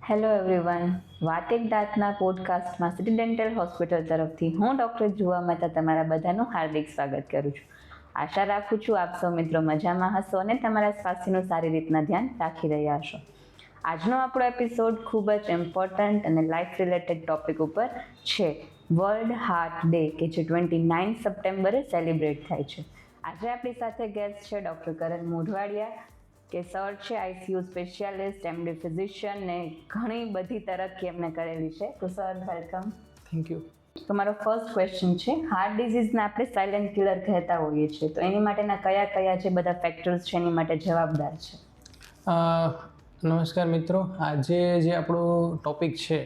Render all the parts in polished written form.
Hello everyone, વાત એક દાંતના પોડકાસ્ટમાં city dental hospital તરફથી હું ડૉક્ટર જુવા મહેતા તમારા બધાનું હાર્દિક સ્વાગત કરું છું. આશા રાખું છું આપ સૌ મિત્રો મજામાં હશો અને તમારા સ્વાસ્થ્યનું સારી રીતના ધ્યાન રાખી રહ્યા હશો. આજનો આપણો એપિસોડ ખૂબ જ ઇમ્પોર્ટન્ટ અને લાઈફ રિલેટેડ ટોપિક ઉપર છે, વર્લ્ડ હાર્ટ ડે, કે જે 29 સપ્ટેમ્બરે સેલિબ્રેટ થાય છે. આજે આપણી સાથે ગેસ્ટ છે ડૉક્ટર કરણ મોઢવાડિયા, કે સર છે આઈસીયુ સ્પેશિયાલિસ્ટ, એમડી ફિઝિશિયન ને ઘણી બધી તરક્કી એમને કરેલી છે. તો સર વેલકમ. Thank you. તો મારો ફર્સ્ટ ક્વેશ્ચન છે, હાર્ટ ડિઝીઝને આપણે સાયલેન્ટ કિલર કહેતા હોઈએ છીએ, તો એની માટેના કયા કયા જે બધા ફેક્ટર્સ છે એની માટે જવાબદાર છે? નમસ્કાર મિત્રો, આજે જે આપણો ટોપિક છે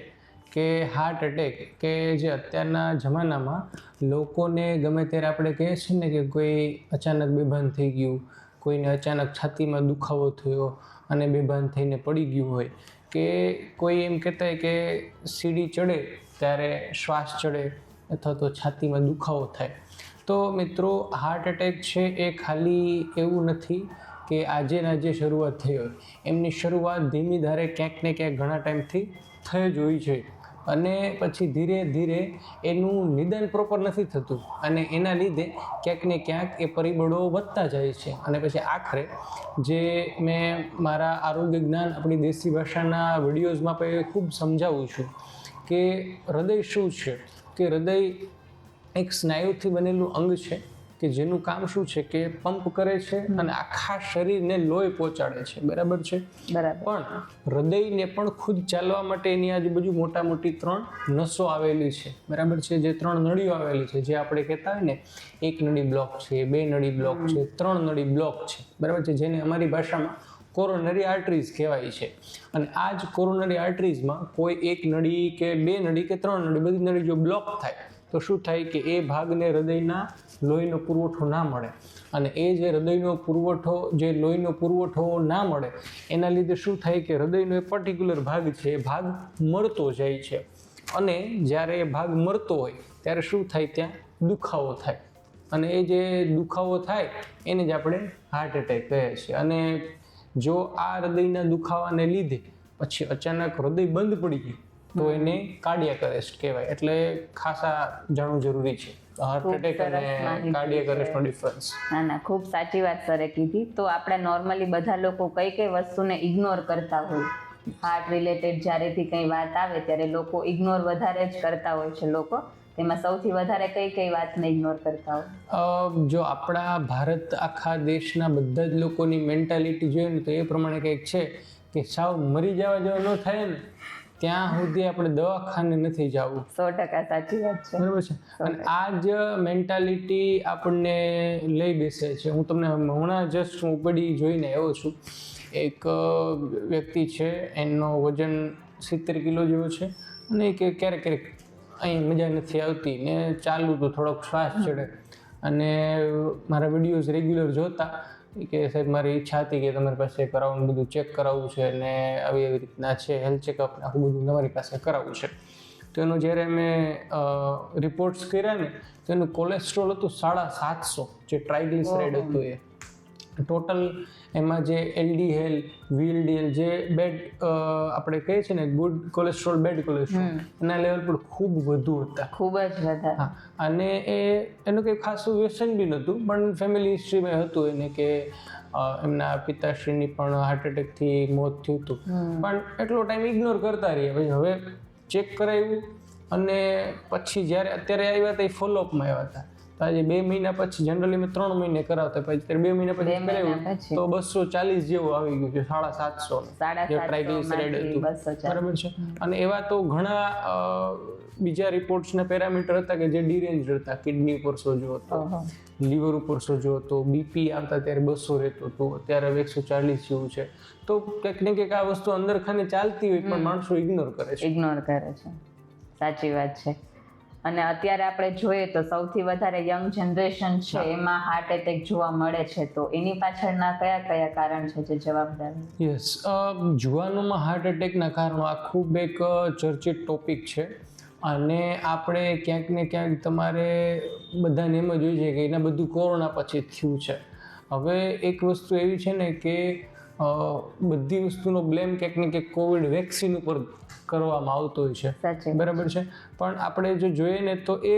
કે હાર્ટ એટેક, કે જે અત્યારના જમાનામાં લોકોને ગમે ત્યારે આપણે કહીએ છીએ ને કે કોઈ અચાનક બેભાન થઈ ગયું, કોઈને અચાનક છાતીમાં દુખાવો થયો અને બેભાન થઈને પડી ગયું હોય, કે કોઈ એમ કહેતા હોય કે સીડી ચડે ત્યારે શ્વાસ ચડે અથવા તો છાતીમાં દુખાવો થાય. તો મિત્રો, હાર્ટ એટેક છે એ ખાલી એવું નથી કે આજે ને આજે શરૂઆત થઈ હોય. એમની શરૂઆત ધીમી ધારે ક્યાંક ને ક્યાંક ઘણા ટાઈમથી થઈ જ હોય છે અને પછી ધીરે ધીરે એનું નિદાન પ્રોપર નથી થતું અને એના લીધે ક્યાંક ને ક્યાંક એ પરિબળો વધતા જાય છે અને પછી આખરે જે મેં મારા આરોગ્ય જ્ઞાન આપણી દેશી ભાષાના વિડીયોઝમાં પણ ખૂબ સમજાવું છું કે હૃદય શું છે, કે હૃદય એક સ્નાયુથી બનેલું અંગ છે કે જેનું કામ શું છે કે પંપ કરે છે અને આખા શરીરને લોહી પહોંચાડે છે. બરાબર છે? બરાબર. પણ હૃદયને પણ ખુદ ચાલવા માટે એની આજુબાજુ મોટા મોટી 3 નસો આવેલી છે. બરાબર છે? જે 3 નળીઓ આવેલી છે, જે આપણે કહેતા હોય ને, 1 નળી બ્લોક છે, 2 નળી બ્લોક છે, 3 નળી બ્લોક છે. બરાબર છે? જેને અમારી ભાષામાં કોરોનરી આર્ટરીઝ કહેવાય છે. અને આ જ કોરોનરી આર્ટરીઝમાં કોઈ 1 નળી કે 2 નળી કે 3 નળી, બધી નળી જો બ્લોક થાય તો શું થાય કે એ ભાગને હૃદયના લોહીનો પુરવઠો ના મળે અને એ જે હૃદયનો પુરવઠો, જે લોહીનો પુરવઠો ના મળે એના લીધે શું થાય કે હૃદયનો એ પર્ટિક્યુલર ભાગ છે એ ભાગ મરતો જાય છે અને જ્યારે એ ભાગ મરતો હોય ત્યારે શું થાય, ત્યાં દુખાવો થાય અને એ જે દુખાવો થાય એને જ આપણે હાર્ટ એટેક કહે છે. અને જો આ હૃદયના દુખાવાને લીધે પછી અચાનક હૃદય બંધ પડી ગયું તો એને કાર્ડિયાક અરેસ્ટ કહેવાય. એટલે ખાસા જાણવું જરૂરી છે હાર્ટ એટેક અને કાર્ડિયાક અરેસ્ટનો ડિફરન્સ. ના, ખૂબ સાચી વાત સરે કીધી. તો આપણે નોર્મલી બધા લોકો કઈ વસ્તુને ઇગ્નોર કરતા હોય, હાર્ટ રિલેટેડ જ્યારેથી કંઈ વાત આવે ત્યારે લોકો ઇગ્નોર વધારે જ કરતા હોય છે. લોકો તેમાં સૌથી વધારે કઈ વાતને ઇગ્નોર કરતા હોય? જો આપણા ભારત આખા દેશના બધા જ લોકોની મેન્ટાલિટી જોઈએ ને તો એ પ્રમાણે કંઈક છે કે સાવ મરી જવા જેવા ન થાય ને ત્યાં સુધી આપણે દવાખાને નથી જવું. 100% સાચી વાત છે. બરાબર છે? અને આ જ મેન્ટાલિટી આપણને લઈ બેસે છે. હું તમને હમણાં જસ્ટ હું પડી જોઈને આવ્યો છું. એક વ્યક્તિ છે, એનો વજન 70 કિલો જેવો છે અને કે ક્યારેક અહીં મજા નથી આવતી ને ચાલુ તો થોડોક શ્વાસ ચડે અને મારા વિડીયોઝ રેગ્યુલર જોતા કે સાહેબ મારી ઈચ્છા હતી કે તમારી પાસે કરાવવાનું, બધું ચેક કરાવવું છે ને આવી રીતના છે, હેલ્થ ચેકઅપ આખું બધું તમારી પાસે કરાવવું છે. તો એનું જ્યારે મેં રિપોર્ટ્સ કર્યા ને તો એનું કોલેસ્ટ્રોલ હતું 750, જે ટ્રાઇગ્લિસરાઇડ હતું એ ટોટલ. એમાં જે એલડીએલ, વીએલડીએલ, જે બેડ આપણે કહીએ છીએ ને, ગુડ કોલેસ્ટ્રોલ, બેડ કોલેસ્ટ્રોલ, એના લેવલ પર ખૂબ વધુ હતા. ખૂબ જ વધારે. હા. અને એનું કંઈ ખાસું વ્યસન બી નહોતું, પણ ફેમિલી હિસ્ટ્રીમાં હતું એને કે એમના પિતાશ્રીની પણ હાર્ટ એટેકથી મોત થયું હતું. પણ એટલો ટાઈમ ઇગ્નોર કરતા રહ્યા. પછી હવે ચેક કરાવ્યું અને પછી જ્યારે અત્યારે આવ્યા હતા એ ફોલોઅપમાં આવ્યા હતા. તો આજે 2 મહિના પછી, જનરલી મેં 3 મહિને કરાવતા, પછી 2 મહિના પછી કરાવ્યું તો 240 જેવું આવી ગયું છે, 750 જે ટ્રાઇગ્લિસરાઇડ હતું. બરાબર છે? અને એવા તો ઘણા બીજા રિપોર્ટ્સના પેરામીટર હતા કે જે ડિરેન્જ હતા. કિડની ઉપર સોજો હતો, લીવર ઉપર સોજો હતો, બીપી આવતા ત્યારે 200 રહેતો હતો, અત્યારે 140 જેવું છે. તો કંઈક ને કંઈક આ વસ્તુ અંદર ખાને ચાલતી હોય પણ માણસો ઇગ્નોર કરે છે. સાચી વાત છે. અને અત્યારે આપણે જોઈએ તો સૌથી વધારે યંગ જનરેશન છે એમાં હાર્ટ એટેક જોવા મળે છે. તો એની પાછળના કયા કારણ છે જે જવાબદાર? યસ, જુવાનોમાં હાર્ટ એટેકના કારણો આ ખૂબ એક ચર્ચિત ટોપિક છે અને આપણે ક્યાંક ને ક્યાંક તમારે બધાને એમ જ હોય છે કે એના બધું કોરોના પછી થયું છે. હવે એક વસ્તુ એવી છે ને કે બધી વસ્તુનો બ્લેમ ક્યાંક ને ક્યાંક કોવિડ વેક્સિન ઉપર કરવામાં આવતો હોય છે, સાચી બરાબર છે. પણ આપણે જો જોઈએ ને તો એ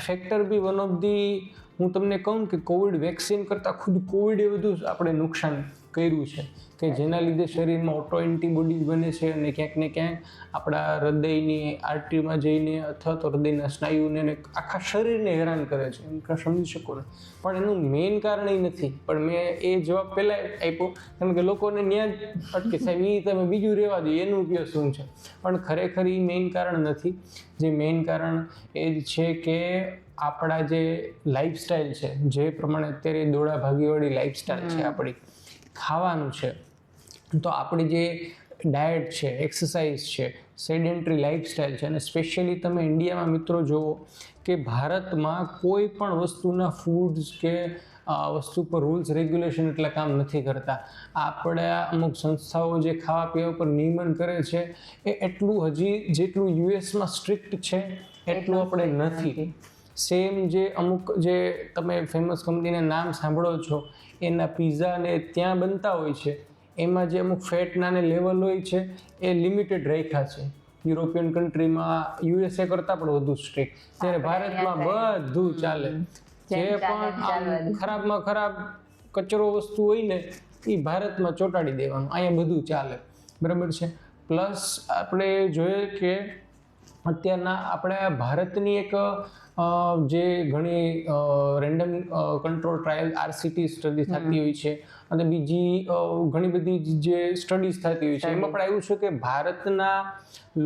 factor be one of the, હું તમને કહું કે કોવિડ વેક્સિન કરતાં ખુદ કોવિડે વધુ આપણે નુકસાન કર્યું છે, કે જેના લીધે શરીરમાં ઓટો એન્ટીબોડીઝ બને છે અને ક્યાંક ને ક્યાંક આપણા હૃદયની આર્ટરીમાં જઈને અથવા તો હૃદયના સ્નાયુને આખા શરીરને હેરાન કરે છે, એમ સમજી શકો ને. પણ એનું મેઇન કારણ એ નથી, પણ મેં એ જવાબ પહેલાં આપ્યો કારણ કે લોકોને ન્યાજ અટકે, સાહેબ એ તમે બીજું રહેવા દો, એનું ઉપયોગ શું છે. પણ ખરેખર એ મેઇન કારણ નથી. જે મેઇન કારણ એ જ છે કે આપણા જે લાઈફસ્ટાઈલ છે, જે પ્રમાણે અત્યારે દોડા ભાગીવાળી લાઈફસ્ટાઈલ છે આપણી, ખાવાનું છે, તો આપણી જે ડાયટ છે, એક્સરસાઇઝ છે, સેડેન્ટરી લાઈફસ્ટાઈલ છે, અને સ્પેશિયલી તમે ઇન્ડિયામાં મિત્રો જુઓ કે ભારતમાં કોઈ પણ વસ્તુના ફૂડ્સ કે વસ્તુ પર રૂલ્સ રેગ્યુલેશન એટલા કામ નથી કરતા. આપણા અમુક સંસ્થાઓ જે ખાવા પીવા પર નિયમન કરે છે એ એટલું હજી જેટલું યુએસમાં સ્ટ્રિક્ટ છે એટલું આપણે નથી. સેમ જે અમુક જે તમે ફેમસ કંપનીના નામ સાંભળો છો એના પીઝા ને ત્યાં બનતા હોય છે, એમાં જે અમુક ફેટના ને લેવલ હોય છે એ લિમિટેડ રાખ્યા છે. યુરોપિયન કન્ટ્રીમાં યુએસએ કરતાં પણ વધુ સ્ટ્રિક્ટ, જ્યારે ભારતમાં બધું ચાલે. જે પણ ખરાબમાં ખરાબ કચરો વસ્તુ હોય ને એ ભારતમાં ચોંટાડી દેવાનું, અહીંયા બધું ચાલે, બરાબર છે. પ્લસ આપણે જોઈએ કે અત્યારના આપણે ભારતની એક જે ઘણી random control trial RCT study થતી હોય છે અને બીજી ઘણી બધી જે સ્ટડીઝ થતી હોય છે, એમાં પણ આવ્યું છે કે ભારતના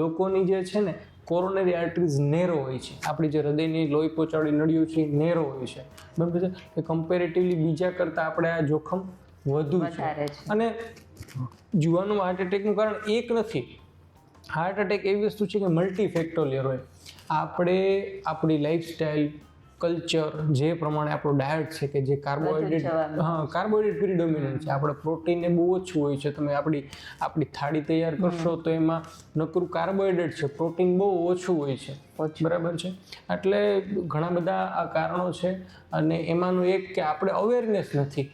લોકોની જે છે ને કોરોનરી આર્ટરીઝ નેરો હોય છે. આપણી જે હૃદયની લોહી પહોંચાડી નળીઓ છે એ નેરો હોય છે, બરાબર છે. એ કમ્પેરેટિવલી બીજા કરતાં આપણે આ જોખમ વધુ છે. અને જુવાનું હાર્ટ એટેકનું કારણ એક નથી. હાર્ટ એટેક એવી વસ્તુ છે કે મલ્ટીફેક્ટોરિયલ હોય. આપણે આપણી લાઈફસ્ટાઈલ, કલ્ચર, જે પ્રમાણે આપણો ડાયટ છે કે જે કાર્બોહાઈડ્રેટ પ્રિડોમિનન્ટ છે, આપણે પ્રોટીન એ બહુ ઓછું હોય છે. તમે આપણી થાળી તૈયાર કરશો તો એમાં નકરું કાર્બોહાઈડ્રેટ છે, પ્રોટીન બહુ ઓછું હોય છે, બરાબર છે. એટલે ઘણા બધા આ કારણો છે અને એમાંનું એક કે આપણે અવેરનેસ નથી.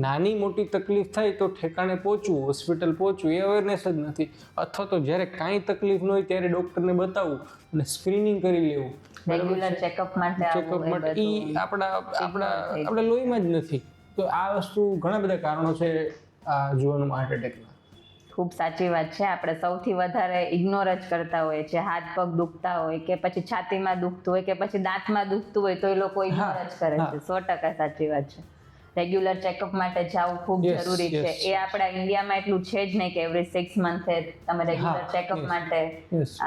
નાની મોટી તકલીફ થાય તો ઠેકાણે પહોંચવું, હોસ્પિટલ પહોંચવું, એ અવેરનેસ જ નથી. અથવા તો જ્યારે કાંઈ તકલીફ ન હોય ત્યારે ડૉક્ટરને બતાવવું અને સ્ક્રીનિંગ કરી લેવું, રેગ્યુલર ચેકઅપ માટે એ આપણા લોહીમાં જ નથી. તો આ વસ્તુ ઘણા બધા કારણો છે આ જોવાનું હાર્ટ એટેકના. ખૂબ સાચી વાત છે. આપણે સૌથી વધારે ઇગ્નોર જ કરતા હોઈએ છીએ. હાથ પગ દુખતા હોય કે પછી છાતીમાં દુખતું હોય કે પછી દાંતમાં દુખતું હોય તો એ લોકો ઇગ્નોર જ કરે છે. 100% સાચી વાત છે. રેગ્યુલર ચેકઅપ માટે જવું ખૂબ જરૂરી છે. એ આપણા ઇન્ડિયામાં એટલું છે જ નહીં કે એવરી 6 મંથે તમે રેગ્યુલર ચેકઅપ માટે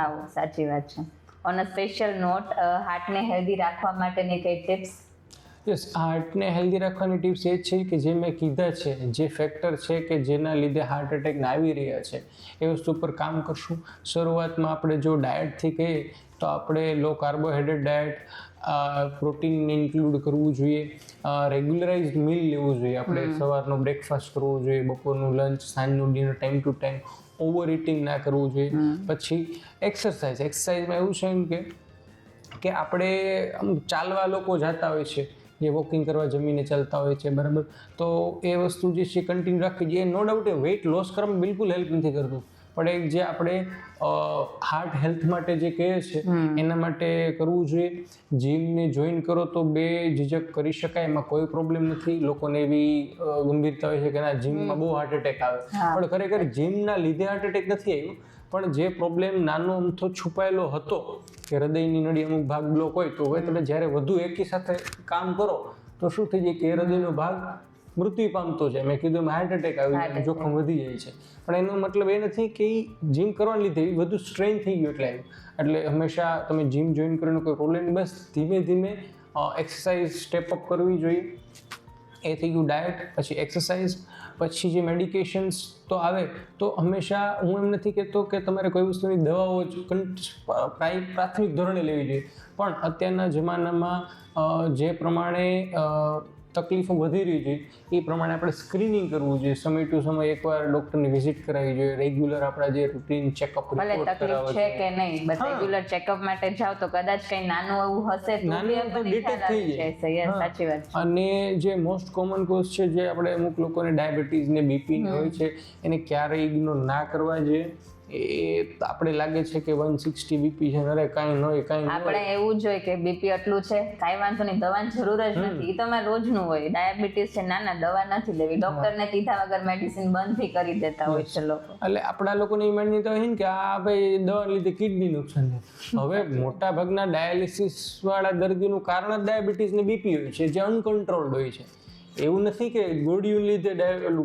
આવો. સાચી વાત છે. ઓન અ સ્પેશિયલ નોટ, હાર્ટને હેલ્ધી રાખવા માટેની કઈ ટિપ્સ? યસ, હાર્ટને હેલ્ધી રાખવાની ટિપ્સ એ છે કે જે મેં કીધા છે, જે ફેક્ટર છે કે જેના લીધે હાર્ટ એટેકને આવી રહ્યા છે એ વસ્તુ પર કામ કરશું. શરૂઆતમાં આપણે જો ડાયટથી કહીએ તો આપણે લો કાર્બોહાઈડ્રેટ ડાયટ, પ્રોટીન ઇન્ક્લુડ કરવું જોઈએ, રેગ્યુલરાઇઝ મીલ લેવું જોઈએ. આપણે સવારનો બ્રેકફાસ્ટ કરવો જોઈએ, બપોરનું લંચ, સાંજનું dinner time to time, over eating ના કરવું જોઈએ. પછી એક્સરસાઇઝમાં એવું છે કે આપણે ચાલવા લોકો જતા હોય છે, જે વોકિંગ કરવા જમીને ચાલતા હોય છે, બરાબર. તો એ વસ્તુ જે છે કન્ટિન્યુ રાખવી જોઈએ. નો ડાઉટ એ વેઇટ લોસ કરવામાં બિલકુલ હેલ્પ નથી કરતું, પણ એક જે આપણે હાર્ટ હેલ્થ માટે જે કહે છે એના માટે કરવું જોઈએ. જીમને જોઈન કરો તો બે ઝીઝક કરી શકાય, એમાં કોઈ પ્રોબ્લેમ નથી. લોકોને એવી ગંભીરતા હોય છે કે ના જીમમાં બહુ હાર્ટ એટેક આવે, પણ ખરેખર જીમના લીધે હાર્ટ એટેક નથી આવ્યું. પણ જે પ્રોબ્લેમ નાનો અમથો છુપાયેલો હતો કે હૃદયની નળી અમુક ભાગ બ્લોક હોય, તો હવે તમે જ્યારે વધુ એકી સાથે કામ કરો તો શું થઈ જાય કે હૃદયનો ભાગ મૃત્યુ પામતો છે. મેં કીધું હાર્ટ એટેક આવી જાય, જોખમ વધી જાય છે. પણ એનો મતલબ એ નથી કે જીમ કરવાને લીધે વધુ સ્ટ્રેન થઈ ગયું એટલે આવ્યું. એટલે હંમેશા તમે જીમ જોઈન કરીને કોઈ પ્રોબ્લેમ, બસ ધીમે ધીમે એક્સરસાઇઝ સ્ટેપ અપ કરવી જોઈએ. એ થઈ ગયું ડાયટ, પછી એક્સરસાઇઝ, પછી જે મેડિકેશન્સ તો આવે તો હંમેશા હું એમ નથી કહેતો કે તમારે કોઈ વસ્તુની દવાઓ જ પ્રાથમિક ધોરણે લેવી જોઈએ, પણ અત્યારના જમાનામાં જે પ્રમાણે તકલીફો વધી રહી છે એ પ્રમાણે આપણે સ્ક્રીનિંગ કરવું જોઈએ, સમય ટુ સમય એકવાર ડૉક્ટરની વિઝિટ કરાવવી જોઈએ, રેગ્યુલર આપણા જે રૂટીન ચેકઅપ ભલે તકલીફ છે કે નહીં, બસ રેગ્યુલર ચેકઅપ માટે જાવ તો કદાચ કંઈ નાનું એવું હશે તો બી આપણને ડિટેક્ટ ખ્યાલ થઈ આવી જાય. જશે. સાચી વાત છે. અને જે મોસ્ટ કોમન કોઝ છે જે આપણે અમુક લોકોને ડાયાબિટીસ ને બીપી ને હોય છે એને ક્યારેય ઇગ્નોર ના કરવા જોઈએ. એ આપણે લાગે છે કે 160 બીપી છે, અરે કાંઈ ન હોય કાંઈ ન હોય. આપણે એવું જ હોય કે બીપી એટલું છે, કાંઈ વાંધો નહીં, દવાની જરૂર જ નથી. એ તમારે રોજનું હોય. ડાયાબિટીસ છે, ના દવા નથી લેવી. ડોક્ટરને કીધા વગર મેડિસિન બંધ બી કરી દેતા હોય છે લોકો. એટલે આપણા લોકોની માન્યતા હોય ને કે આ ભાઈ દવા લીધે કિડની નુકસાન છે. હવે મોટા ભાગના ડાયાલિસિસ વાળા દર્દીનું કારણ જ ડાયાબિટીસ ને બીપી હોય છે, જે અનકન્ટ્રોલ્ડ હોય છે. એવું નથી કે ગોળીઓ લીધે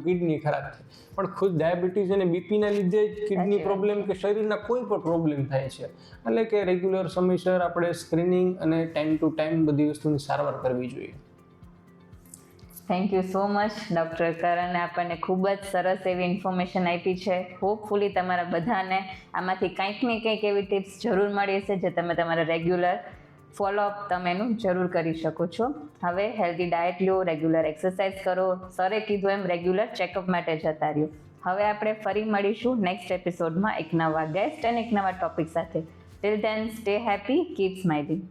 કિડની ખરાબ થાય, પણ ખુદ ડાયાબિટીસ અને બીપીના લીધે જ કિડની પ્રોબ્લેમ કે શરીરના કોઈ પણ પ્રોબ્લેમ થાય છે. એટલે કે રેગ્યુલર સમયસર આપણે સ્ક્રીનિંગ અને ટાઈમ ટુ ટાઈમ બધી વસ્તુની સારવાર કરવી જોઈએ. Thank you so much doctor કરણે આપણને ખૂબ જ સરસ એવી ઇન્ફોર્મેશન આપી છે. હોપફુલી તમારા બધાને આમાંથી કંઈક ને કંઈક એવી ટિપ્સ જરૂર મળી હશે જે તમે તમારા રેગ્યુલર ફોલોઅપ તમે એનું જરૂર કરી શકો છો. હવે હેલ્ધી ડાયટ લો, રેગ્યુલર એક્સરસાઇઝ કરો, સરે કીધું એમ રેગ્યુલર ચેકઅપ માટે જતા રહ્યો. હવે આપણે ફરી મળીશું નેક્સ્ટ એપિસોડમાં એક નવા ગેસ્ટ અને એક નવા ટોપિક સાથે. Till then stay happy, keep smiling.